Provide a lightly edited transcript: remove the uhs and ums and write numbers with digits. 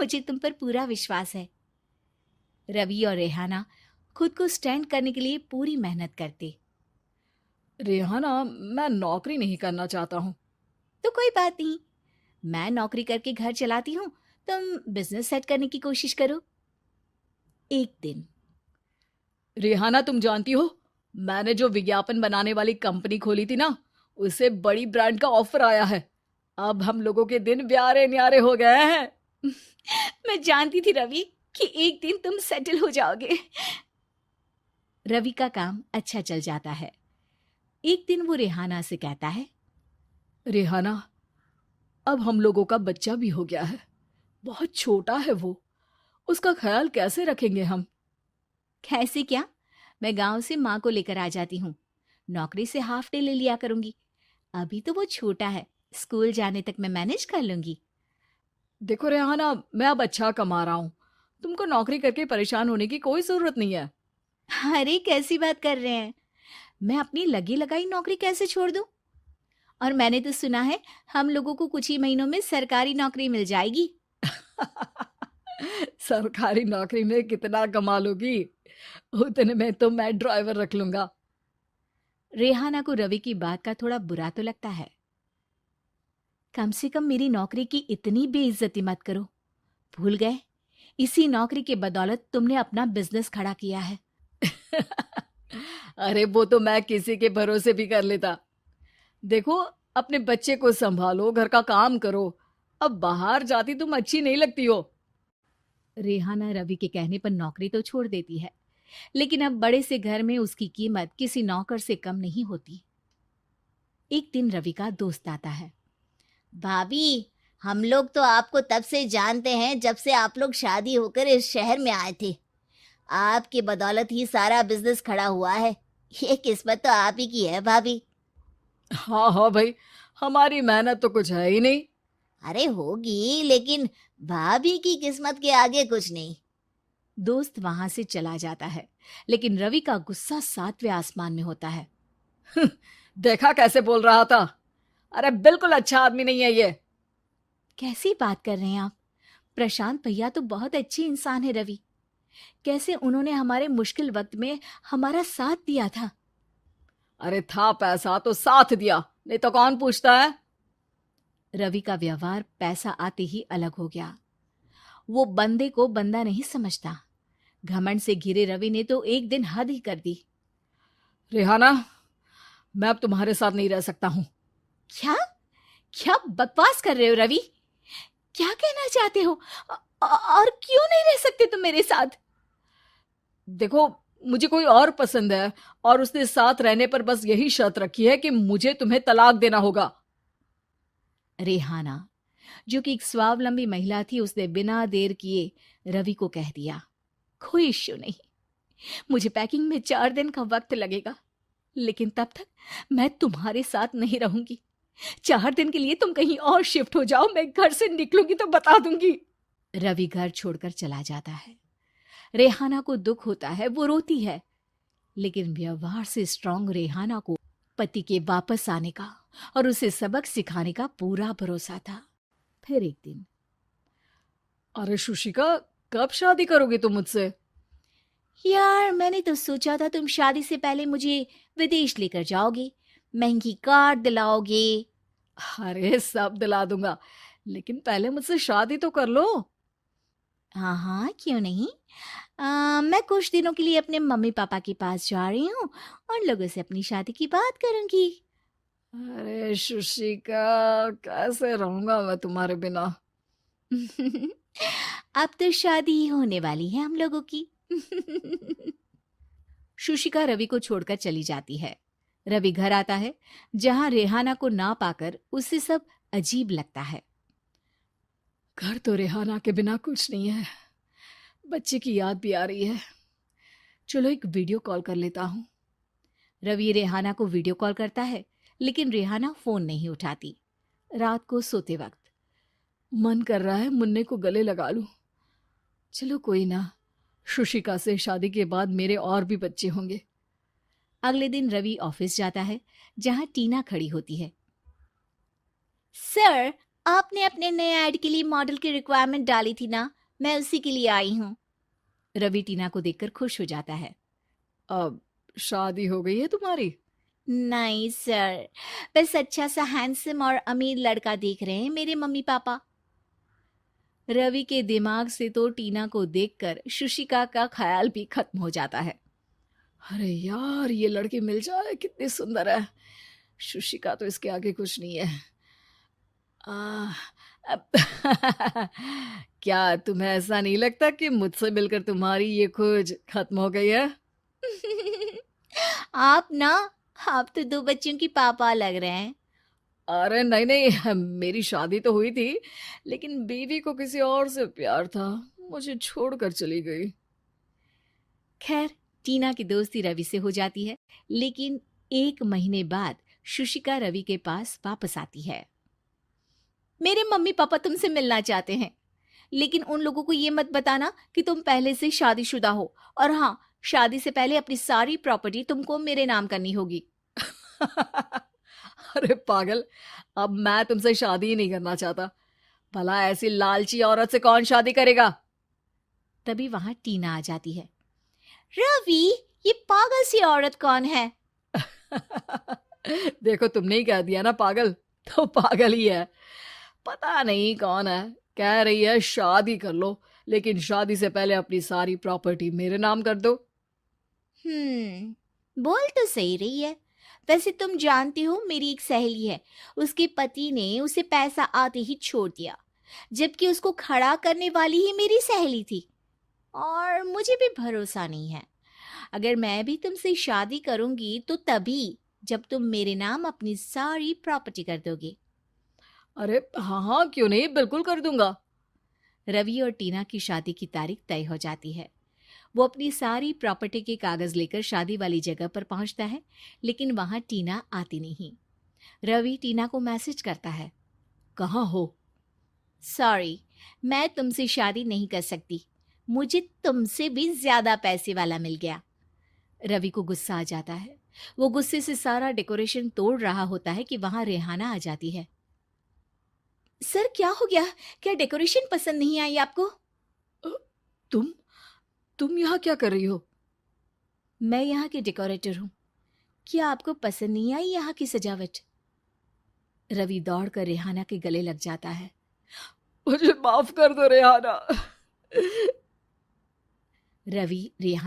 मुझे तुम पर पूरा विश्वास है। रवि और रेहाना खुद को स्टैंड करने के लिए पूरी मेहनत करते। रेहाना, मैं नौकरी नहीं करना चाहता हूँ। तो कोई बात नहीं, मैं नौकरी करके घर चलाती हूँ, तुम बिजनेस सेट करने की कोशिश करो। एक दिन। रेहाना, तुम जानती हो, मैंने जो विज्ञापन बनाने वाली कंपनी खोली थी ना, उसे बड़ी ब्रांड का ऑफर आया है। अब हम लोगों के दिन ब्यारे न्यारे हो गए हैं। मैं जानती थी रवि कि एक दिन तुम सेटल हो जाओगे। रवि का काम अच्छा चल जाता है। एक दिन वो रेहाना से कहता है, रेहाना, अब हम लोगों का बच्चा भी हो गया है। बहुत छोटा है वो। उसका ख्याल कैसे रखेंगे हम? कैसे क्या, मैं गांव से माँ को लेकर आ जाती हूँ। नौकरी से हाफ डे ले लिया करूंगी। अभी तो वो छोटा है, स्कूल जाने तक मैं मैनेज कर लूंगी। देखो रेहाना, मैं अब अच्छा कमा रहा हूँ। तुमको नौकरी करके परेशान होने की कोई जरूरत नहीं है। अरे कैसी बात कर रहे हैं, मैं अपनी लगी लगाई नौकरी कैसे छोड़ दूं? और मैंने तो सुना है हम लोगों को कुछ ही महीनों में सरकारी नौकरी मिल जाएगी। सरकारी नौकरी में कितना कमा लोगी? उतने में तो मैं ड्राइवर रख लूंगा। रेहाना को रवि की बात का थोड़ा बुरा तो लगता है। कम से कम मेरी नौकरी की इतनी बेइज्जती मत करो। भूल गए, इसी नौकरी के बदौलत तुमने अपना बिजनेस खड़ा किया है। अरे वो तो मैं किसी के भरोसे भी कर लेता। देखो, अपने बच्चे को संभालो, घर का काम करो। अब बाहर जाती तुम अच्छी नहीं लगती हो। रेहाना रवि के कहने पर नौकरी तो छोड़ देती है, लेकिन अब बड़े से घर में उसकी कीमत किसी नौकर से कम नहीं होती। एक दिन रवि का दोस्त आता है। भाभी, हम लोग तो आपको तब से जानते हैं जब से आप लोग शादी होकर इस शहर में आए थे। आपकी बदौलत ही सारा बिजनेस खड़ा हुआ है। ये किस्मत तो आप ही की है भाभी। हाँ हाँ भाई, हमारी मेहनत तो कुछ है ही नहीं। अरे होगी, लेकिन भाभी की किस्मत के आगे कुछ नहीं। दोस्त वहां से चला जाता है, लेकिन रवि का गुस्सा सातवें आसमान में होता है। देखा कैसे बोल रहा था? अरे बिल्कुल अच्छा आदमी नहीं है ये। कैसी बात कर रहे हैं आप? प्रशांत भैया तो बहुत अच्छे इंसान है रवि। कैसे उन्होंने हमारे मुश्किल वक्त में हमारा साथ दिया था। अरे था पैसा तो साथ दिया, नहीं तो कौन पूछता है? रवि का व्यवहार पैसा आते ही अलग हो गया। वो बंदे को बंदा नहीं समझता। घमंड से घिरे रवि ने तो एक दिन हद ही कर दी। रेहाना, मैं अब तुम्हारे साथ नहीं रह सकता हूँ। क्या? क्या बकवास कर रहे हो रवि? क्या कहना चाहते हो? और क्यों नहीं रह सकते तुम मेरे साथ? देखो, मुझे कोई और पसंद है, और उसने साथ रहने पर बस यही शर्त रखी है कि मुझे तुम्हें तलाक देना होगा। रेहाना, जो कि एक स्वावलंबी महिला थी, उसने बिना देर किए रवि को कह दिया, कोई इश्यू नहीं, मुझे पैकिंग में 4 दिन का वक्त लगेगा, लेकिन तब तक मैं तुम्हारे साथ नहीं रहूंगी। 4 दिन के लिए तुम कहीं और शिफ्ट हो जाओ, मैं घर से निकलूंगी तो बता दूंगी। रवि घर छोड़कर चला जाता है। रेहाना को दुख होता है, वो रोती है, लेकिन व्यवहार से स्ट्रांग रेहाना को पति के वापस आने का और उसे सबक सिखाने का पूरा भरोसा था। फिर एक दिन, अरे शुशिका, कब शादी करोगी तुम मुझसे? यार मैंने तो सोचा था तुम शादी से पहले मुझे विदेश लेकर जाओगे, महंगी कार दिलाओगे। अरे सब दिला दूंगा, लेकिन पहले मुझसे शादी तो कर लो। हाँ हाँ, क्यों नहीं। मैं कुछ दिनों के लिए अपने मम्मी पापा के पास जा रही हूँ और लोगों से अपनी शादी की बात करूंगी। अरे शुशिका, कैसे रहूंगा मैं तुम्हारे बिना? अब तो शादी ही होने वाली है हम लोगों की। शुशिका रवि को छोड़कर चली जाती है। रवि घर आता है, जहां रेहाना को ना पाकर उसे सब अजीब लगता है। घर तो रेहाना के बिना कुछ नहीं है। बच्चे की याद भी आ रही है। चलो एक वीडियो कॉल कर लेता हूँ। रवि रेहाना को वीडियो कॉल करता है, लेकिन रेहाना फोन नहीं उठाती। रात को सोते वक्त, मन कर रहा है मुन्ने को गले लगा लूं। चलो कोई ना, शुशिका से शादी के बाद मेरे और भी बच्चे होंगे। अगले दिन रवि ऑफिस जाता है, जहां टीना खड़ी होती है। सर, आपने अपने नए ऐड के लिए मॉडल की रिक्वायरमेंट डाली थी ना, मैं उसी के लिए आई हूँ। रवि टीना को देखकर खुश हो जाता है। अब शादी हो गई है तुम्हारी? नहीं सर, बस अच्छा सा हैंडसम और अमीर लड़का देख रहे हैं मेरे मम्मी पापा। रवि के दिमाग से तो टीना को देखकर शुशिका का ख्याल भी खत्म हो जाता है। अरे यार, ये लड़की मिल जाए कितनी सुंदर है। शुशिका तो इसके आगे कुछ नहीं है। आ, अब क्या तुम्हें ऐसा नहीं लगता कि मुझसे मिलकर तुम्हारी ये खोज खत्म हो गई है? आप ना, आप तो 2 बच्चों की पापा लग रहे हैं। अरे नहीं नहीं, मेरी शादी तो हुई थी, लेकिन बीवी को किसी और से प्यार था, मुझे छोड़कर चली गई। खैर, टीना की दोस्ती रवि से हो जाती है, लेकिन 1 महीने बाद शुशिका रवि के पास वापस आती है। मेरे मम्मी पापा तुमसे मिलना चाहते हैं, लेकिन उन लोगों को ये मत बताना कि तुम पहले से शादीशुदा हो, और हाँ, शादी से पहले अपनी सारी प्रॉपर्टी तुमको मेरे नाम करनी होगी। अरे पागल, अब मैं तुमसे शादी ही नहीं करना चाहता। भला ऐसी लालची औरत से कौन शादी करेगा? तभी वहां टीना आ जाती है। रवि, ये पागल सी औरत कौन है? देखो, तुमने ही कह दिया ना पागल, तो पागल ही है। पता नहीं कौन है, कह रही है शादी कर लो, लेकिन शादी से पहले अपनी सारी प्रॉपर्टी मेरे नाम कर दो। बोल तो सही रही है। वैसे तुम जानती हो, मेरी एक सहेली है, उसके पति ने उसे पैसा आते ही छोड़ दिया, जबकि उसको खड़ा करने वाली ही मेरी सहेली थी। और मुझे भी भरोसा नहीं है। अगर मैं भी तुमसे शादी करूंगी तो तभी, जब तुम मेरे नाम अपनी सारी प्रॉपर्टी कर दोगे। अरे हाँ हाँ, क्यों नहीं, बिल्कुल कर दूंगा। रवि और टीना की शादी की तारीख तय हो जाती है। वो अपनी सारी प्रॉपर्टी के कागज लेकर शादी वाली जगह पर पहुंचता है, लेकिन वहां टीना आती नहीं। रवि टीना को मैसेज करता है। कहाँ हो? सॉरी, मैं तुमसे शादी नहीं कर सकती, मुझे तुमसे भी ज्यादा पैसे वाला मिल गया। रवि को गुस्सा आ जाता है। वो गुस्से से सारा डेकोरेशन तोड़ रहा होता है कि वहां रेहाना आ जाती है। सर, क्या हो गया? क्या डेकोरेशन पसंद नहीं आई आपको? अ, तुम तुम यहाँ क्या कर रही हो? मैं यहाँ के डेकोरेटर हूँ। क्या आपको पसंद नहीं आई यहाँ की सजावट? रवि दौड़कर रेहाना के गले लग जाता है। मुझे माफ कर दो रेहाना। रवि रेहाना